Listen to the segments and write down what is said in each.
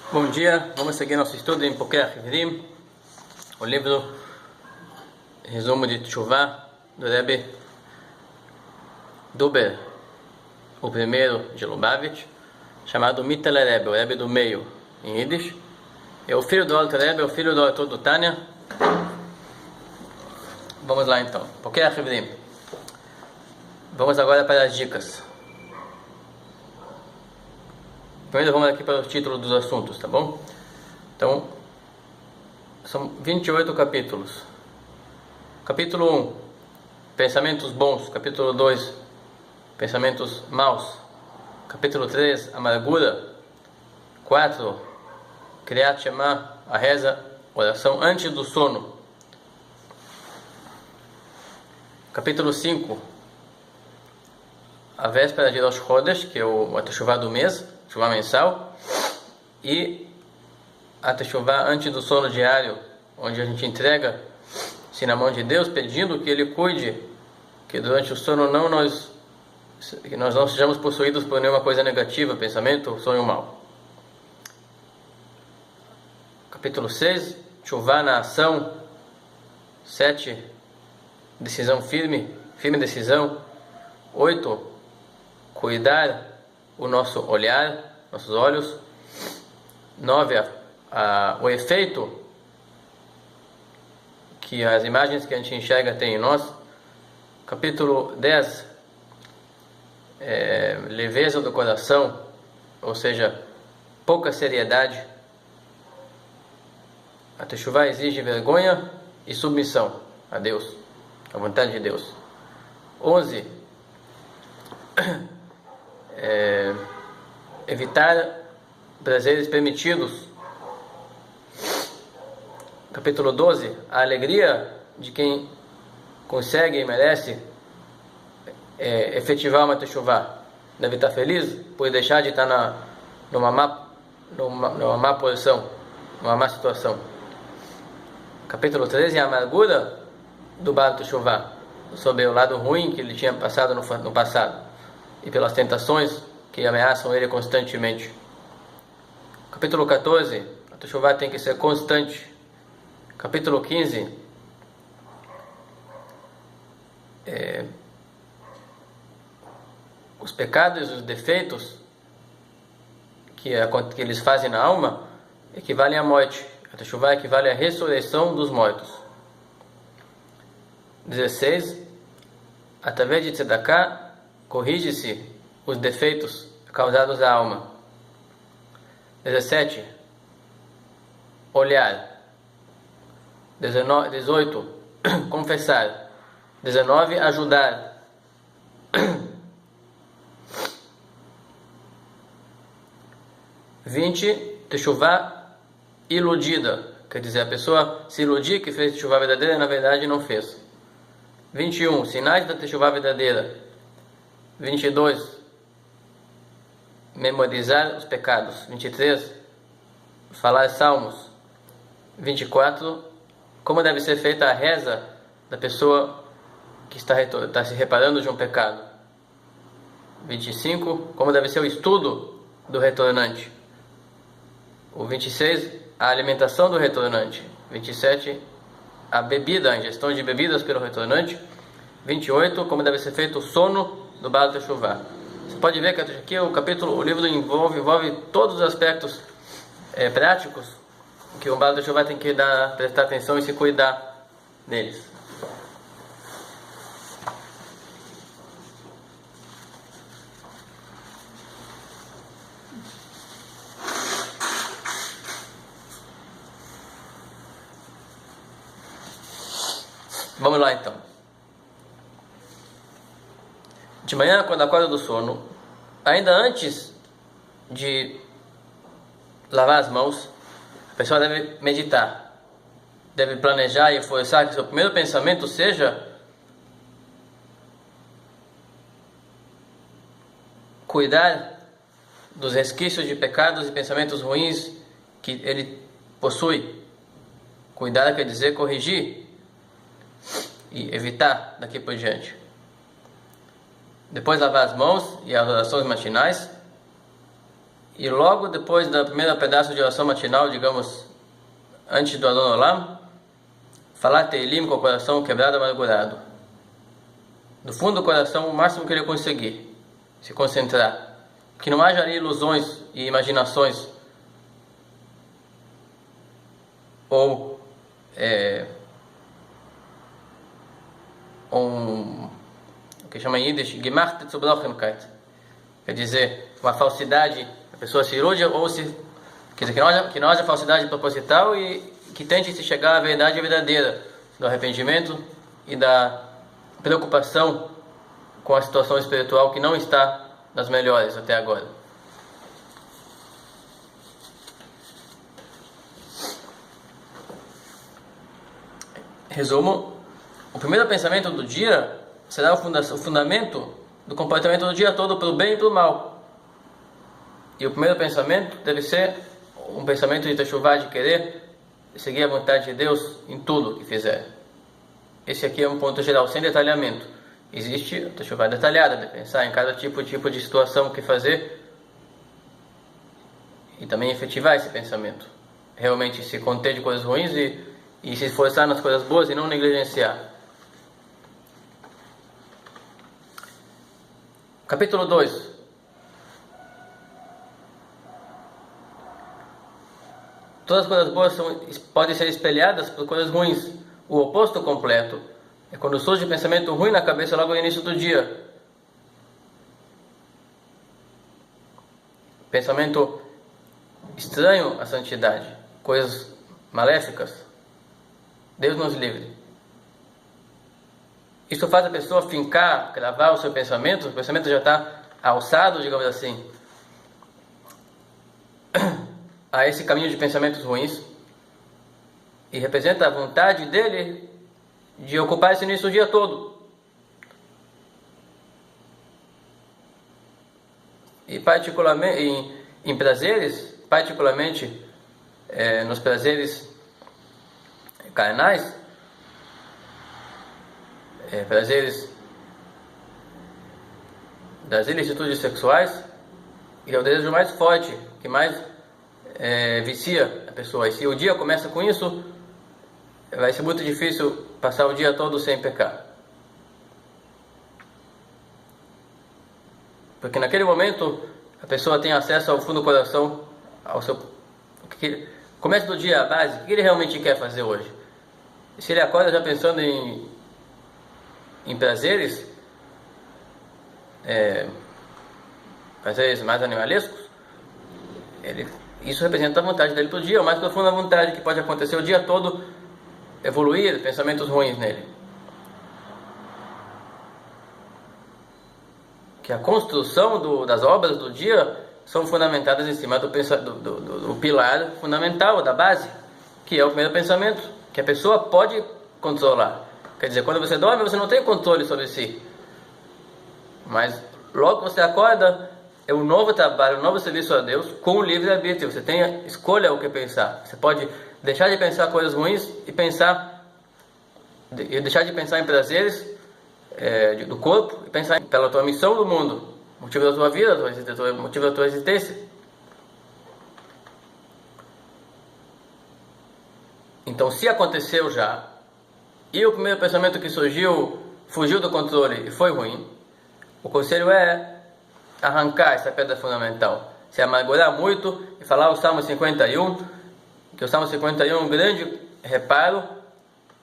Bom dia, vamos seguir nosso estudo em Pokei HaChivrim, o livro resumo de Teshuvah do Rebbe Duber, o primeiro de Lubavitch, chamado Mittler Rebbe, o Rebbe do meio em Yiddish. É o filho do Alter Rebbe, é o filho do autor do Tânia. Vamos lá então, Pokei HaChivrim. Vamos agora para as dicas. Primeiro vamos aqui para o título dos assuntos, tá bom? Então, são 28 capítulos. Capítulo 1, pensamentos bons. Capítulo 2, pensamentos maus. Capítulo 3, amargura. 4, Kriyat Shema, a reza, oração antes do sono. Capítulo 5, a véspera de Rosh Chodesh, que é a Teshuvah do mês, Teshuvah mensal, e a Teshuvah antes do sono diário, onde a gente entrega-se na mão de Deus, pedindo que Ele cuide, que durante o sono nós não sejamos possuídos por nenhuma coisa negativa, pensamento ou sonho mau. Capítulo 6, Teshuvah na ação. 7, decisão firme decisão. 8, cuidar o nosso olhar, nossos olhos. 9, o efeito que as imagens que a gente enxerga têm em nós. Capítulo 10, leveza do coração, ou seja, pouca seriedade. A Teshuvah exige vergonha e submissão a Deus, à vontade de Deus. 11, evitar prazeres permitidos. Capítulo 12, a alegria de quem consegue e merece efetivar uma Teshuvah. Deve estar feliz por deixar de estar numa má posição, numa má situação. Capítulo 13, a amargura do Baal Teshuvah, sobre o lado ruim que ele tinha passado no passado e pelas tentações que ameaçam ele constantemente. Capítulo 14, a Teshuvah tem que ser constante. Capítulo 15, os pecados e os defeitos que eles fazem na alma equivalem à morte. A Teshuvah equivale à ressurreição dos mortos. 16, através de Tzedakah, corrige-se os defeitos causados à alma. 17, olhar. 18, confessar. 19, ajudar. 20, Teshuvah iludida. Quer dizer, a pessoa se iludir que fez Teshuvah verdadeira e na verdade não fez. 21, sinais da Teshuvah verdadeira. 22, memorizar os pecados. 23, falar salmos. 24, como deve ser feita a reza da pessoa que está se reparando de um pecado. 25, como deve ser o estudo do retornante. O 26, a alimentação do retornante. 27, a bebida, a ingestão de bebidas pelo retornante. 28, como deve ser feito o sono do Baal Teshuvah. Você pode ver que aqui o livro envolve todos os aspectos práticos que o Baal Teshuvah tem que prestar atenção e se cuidar deles. Vamos lá então. De manhã, quando acorda do sono, ainda antes de lavar as mãos, a pessoa deve meditar, deve planejar e forçar que seu primeiro pensamento seja cuidar dos resquícios de pecados e pensamentos ruins que ele possui. Cuidar quer dizer corrigir e evitar daqui por diante. Depois lavar as mãos e as orações matinais, E logo depois do primeiro pedaço de oração matinal, digamos, antes do Adon Olam, falar Teilim com o coração quebrado e amargurado. Do fundo do coração, o máximo que ele conseguir, se concentrar. Que não haja ali ilusões e imaginações, ou o que chama em Yiddish, Gemacht zu Brochenkeit, quer dizer, uma falsidade, a pessoa se ilude, ou se, quer dizer, que não haja falsidade proposital e que tente se chegar à verdade verdadeira, do arrependimento e da preocupação com a situação espiritual que não está das melhores até agora. Resumo, o primeiro pensamento do dia será o fundamento do comportamento do dia todo, pelo bem e pelo mal. E o primeiro pensamento deve ser um pensamento de techuvá, de querer seguir a vontade de Deus em tudo que fizer. Esse aqui é um ponto geral, sem detalhamento. Existe a techuvá detalhada, de pensar em cada tipo de situação que fazer e também efetivar esse pensamento. Realmente se conter de coisas ruins e se esforçar nas coisas boas e não negligenciar. Capítulo 2. Todas as coisas boas podem ser espelhadas por coisas ruins. O oposto completo é quando surge pensamento ruim na cabeça logo no início do dia. Pensamento estranho à santidade, coisas maléficas. Deus nos livre. Isso faz a pessoa fincar, cravar o pensamento já está alçado, digamos assim, a esse caminho de pensamentos ruins, e representa a vontade dele de ocupar esse início o dia todo. E particularmente em prazeres, particularmente nos prazeres carnais, prazeres das ilicitudes sexuais, que é o desejo mais forte, que mais vicia a pessoa. E se o dia começa com isso, vai ser muito difícil passar o dia todo sem pecar. Porque naquele momento a pessoa tem acesso ao fundo do coração, ao seu começo do dia, a base, o que ele realmente quer fazer hoje. E se ele acorda já pensando em prazeres, prazeres mais animalescos, isso representa a vontade dele para o dia, a mais profunda vontade que pode acontecer o dia todo, evoluir pensamentos ruins nele. Que a construção das obras do dia são fundamentadas em cima do pilar fundamental, da base, que é o primeiro pensamento, que a pessoa pode controlar. Quer dizer, quando você dorme, você não tem controle sobre si. Mas logo que você acorda, é um novo trabalho, um novo serviço a Deus, com o livre-arbítrio. Você tem a escolha o que pensar. Você pode deixar de pensar coisas ruins e deixar de pensar em prazeres do corpo e pensar pela tua missão do mundo, motivo da tua vida, motivo da tua existência. Então, se aconteceu já, e o primeiro pensamento que surgiu fugiu do controle e foi ruim, o conselho é arrancar essa pedra fundamental, se amargurar muito e falar o Salmo 51, que o Salmo 51 é um grande reparo,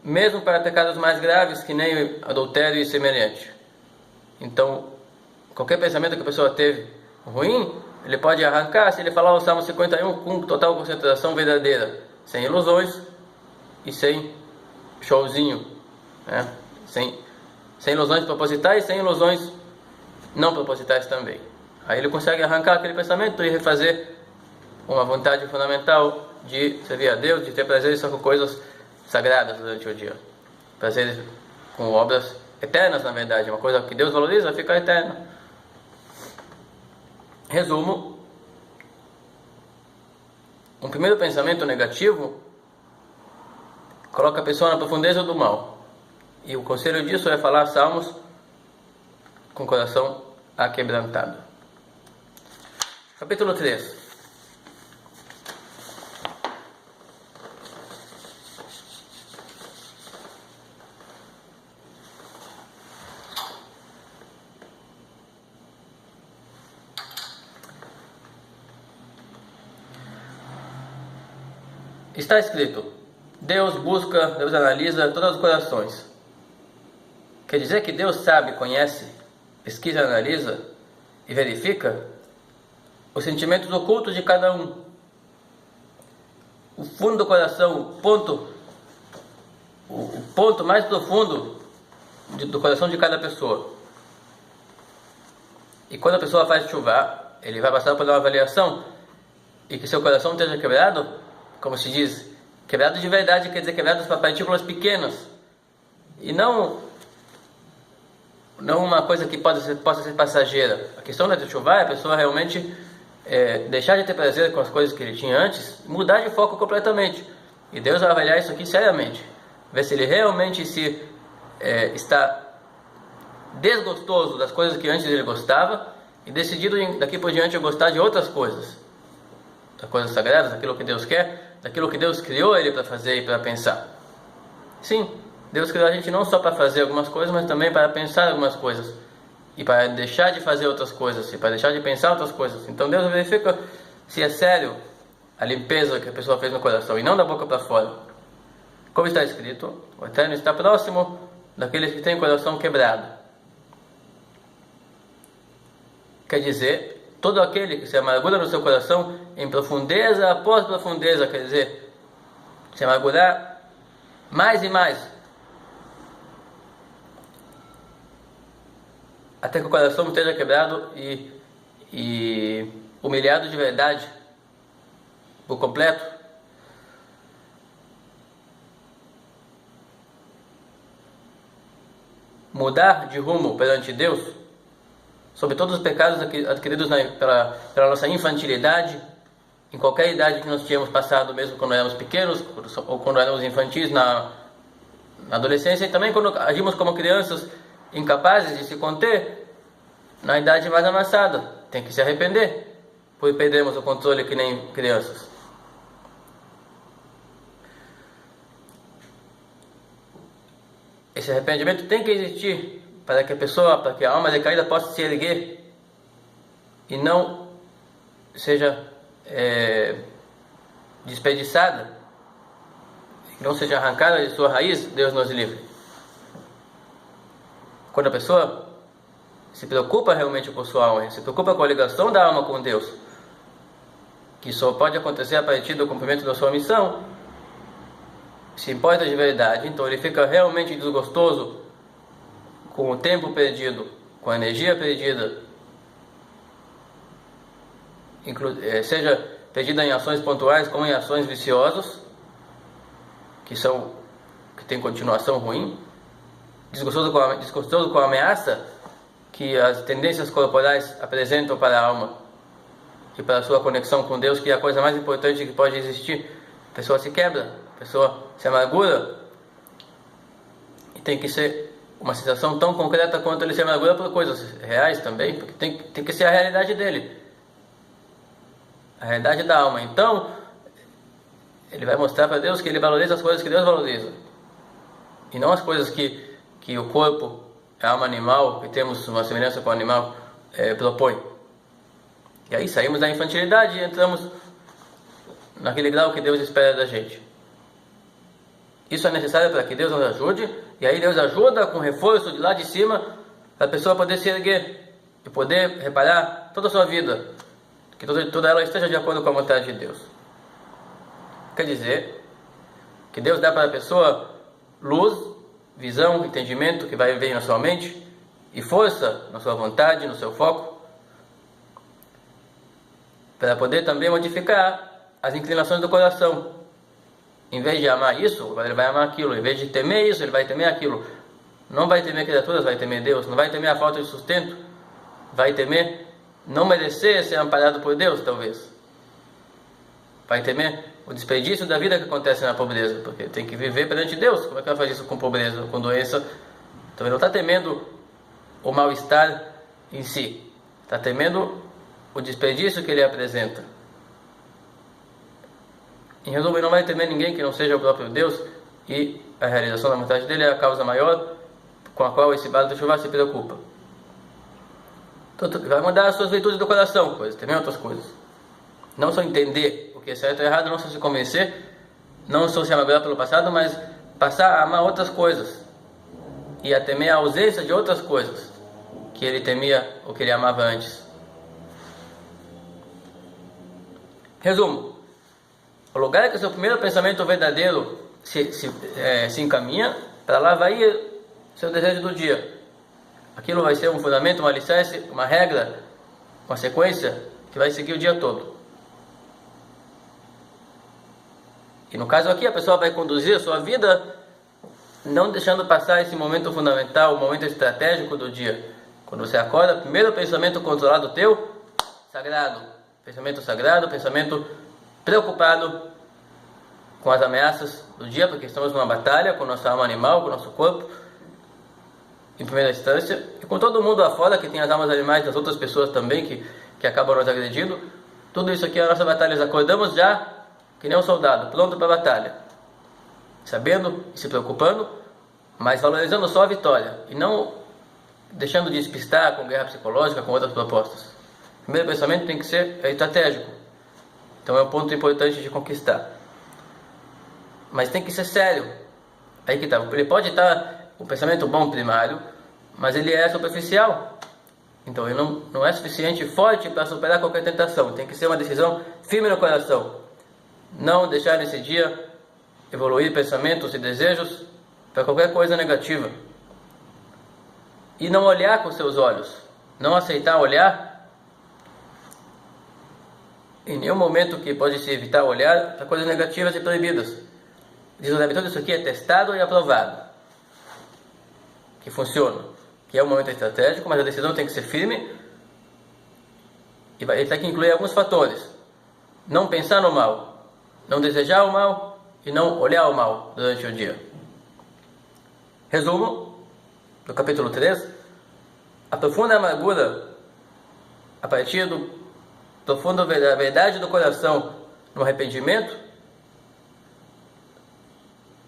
mesmo para pecados mais graves, que nem adultério e semelhante. Então, qualquer pensamento que a pessoa teve ruim, ele pode arrancar se ele falar o Salmo 51 com total concentração verdadeira, sem ilusões e sem showzinho, né? Sem ilusões propositais e sem ilusões não propositais também. Aí ele consegue arrancar aquele pensamento e refazer uma vontade fundamental de servir a Deus, de ter prazeres só com coisas sagradas durante o dia. Prazeres com obras eternas, na verdade. Uma coisa que Deus valoriza fica eterna. Resumo: um primeiro pensamento negativo coloca a pessoa na profundeza do mal. E o conselho disso é falar salmos com o coração aquebrantado. Capítulo 3. Está escrito: Deus busca, Deus analisa todos os corações. Quer dizer que Deus sabe, conhece, pesquisa, analisa e verifica os sentimentos ocultos de cada um. O fundo do coração, o ponto mais profundo do coração de cada pessoa. E quando a pessoa faz chuvá, ele vai passar por uma avaliação e que seu coração esteja quebrado, como se diz, quebrado de verdade, quer dizer quebrado para partículas pequenas e não uma coisa que possa ser passageira. A questão da chuvá é a pessoa realmente deixar de ter prazer com as coisas que ele tinha antes, mudar de foco completamente. E Deus vai avaliar isso aqui seriamente, ver se ele realmente está desgostoso das coisas que antes ele gostava e decidido daqui por diante a gostar de outras coisas, das coisas sagradas, daquilo que Deus quer, daquilo que Deus criou ele para fazer e para pensar. Sim, Deus criou a gente não só para fazer algumas coisas, mas também para pensar algumas coisas e para deixar de fazer outras coisas e para deixar de pensar outras coisas. Então Deus verifica se é sério a limpeza que a pessoa fez no coração e não da boca para fora. Como está escrito, o Eterno está próximo daqueles que têm o coração quebrado. Quer dizer, todo aquele que se amargura no seu coração em profundeza após profundeza, quer dizer, se amargurar mais e mais, até que o coração esteja quebrado e humilhado de verdade, por completo. Mudar de rumo perante Deus, sobre todos os pecados adquiridos pela nossa infantilidade, em qualquer idade que nós tínhamos passado, mesmo quando éramos pequenos, ou quando éramos infantis na adolescência, e também quando agimos como crianças incapazes de se conter na idade mais avançada. Tem que se arrepender, pois perdemos o controle que nem crianças. Esse arrependimento tem que existir para que a alma decaída possa se erguer e não seja desperdiçada, que não seja arrancada de sua raiz. Deus nos livre. Quando a pessoa se preocupa realmente com sua alma, se preocupa com a ligação da alma com Deus, que só pode acontecer a partir do cumprimento da sua missão, se importa de verdade, então ele fica realmente desgostoso com o tempo perdido, com a energia perdida, seja perdida em ações pontuais como em ações viciosas, que tem continuação ruim, desgostoso com a ameaça que as tendências corporais apresentam para a alma e para a sua conexão com Deus, que é a coisa mais importante que pode existir. A pessoa se quebra, a pessoa se amargura, e tem que ser uma sensação tão concreta quanto ele se amargura por coisas reais também, porque tem que ser a realidade dele, a realidade da alma. Então ele vai mostrar para Deus que ele valoriza as coisas que Deus valoriza, e não as coisas que o corpo, a alma animal, que temos uma semelhança com o animal, propõe. E aí saímos da infantilidade e entramos naquele grau que Deus espera da gente. Isso é necessário para que Deus nos ajude, e aí Deus ajuda com reforço de lá de cima, para a pessoa poder se erguer e poder reparar toda a sua vida, que toda ela esteja de acordo com a vontade de Deus. Quer dizer que Deus dá para a pessoa luz, visão, entendimento que vai vir na sua mente, e força na sua vontade, no seu foco, para poder também modificar as inclinações do coração. Em vez de amar isso, agora ele vai amar aquilo. Em vez de temer isso, ele vai temer aquilo. Não vai temer criaturas, vai temer Deus. Não vai temer a falta de sustento, vai temer não merecer ser amparado por Deus, talvez. Vai temer o desperdício da vida que acontece na pobreza, porque tem que viver perante Deus. Como é que ela faz isso com pobreza, com doença? Então ele não está temendo o mal-estar em si, está temendo o desperdício que ele apresenta. Em resumo, ele não vai temer ninguém que não seja o próprio Deus, e a realização da vontade dele é a causa maior com a qual esse Baal Teshuvah se preocupa. Então, vai mudar as suas virtudes do coração, também outras coisas. Não só entender o que é certo e errado, não só se convencer, não só se amargurar pelo passado, mas passar a amar outras coisas e a temer a ausência de outras coisas que ele temia ou que ele amava antes. Resumo: o lugar que o seu primeiro pensamento verdadeiro se encaminha, para lá vai ir seu desejo do dia. Aquilo vai ser um fundamento, um alicerce, uma regra, uma sequência que vai seguir o dia todo. E no caso aqui, a pessoa vai conduzir a sua vida não deixando passar esse momento fundamental, o momento estratégico do dia. Quando você acorda, primeiro pensamento controlado teu, sagrado. Pensamento preocupado com as ameaças do dia, porque estamos numa batalha com nossa alma animal, com o nosso corpo, em primeira instância, e com todo mundo afora que tem as almas animais das outras pessoas também que acabam nos agredindo. Tudo isso aqui é a nossa batalha. Nós acordamos já que nem um soldado, pronto para a batalha, sabendo e se preocupando, mas valorizando só a vitória e não deixando de despistar com guerra psicológica, com outras propostas. O primeiro pensamento tem que ser estratégico, então é um ponto importante de conquistar, mas tem que ser sério. Aí que tá, ele pode estar o pensamento bom primário, mas ele é superficial, então ele não é suficiente forte para superar qualquer tentação. Tem que ser uma decisão firme no coração, não deixar nesse dia evoluir pensamentos e desejos para qualquer coisa negativa, e não olhar com seus olhos, não aceitar olhar em nenhum momento, que pode se evitar olhar para coisas negativas e proibidas. Diz o Rebbe, tudo isso aqui é testado e aprovado, que funciona, que é um momento estratégico, mas a decisão tem que ser firme, e ele tem que incluir alguns fatores: não pensar no mal, não desejar o mal e não olhar o mal durante o dia. Resumo do capítulo 3: a profunda amargura a partir do profundo da verdade do coração no arrependimento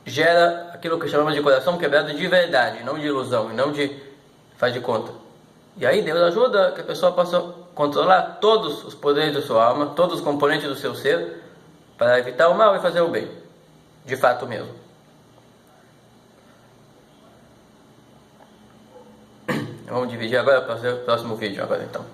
gera aquilo que chamamos de coração quebrado de verdade, não de ilusão, e não de faz de conta. E aí Deus ajuda que a pessoa possa controlar todos os poderes da sua alma, todos os componentes do seu ser, para evitar o mal e fazer o bem, de fato mesmo. Vamos dividir agora para fazer o próximo vídeo agora então.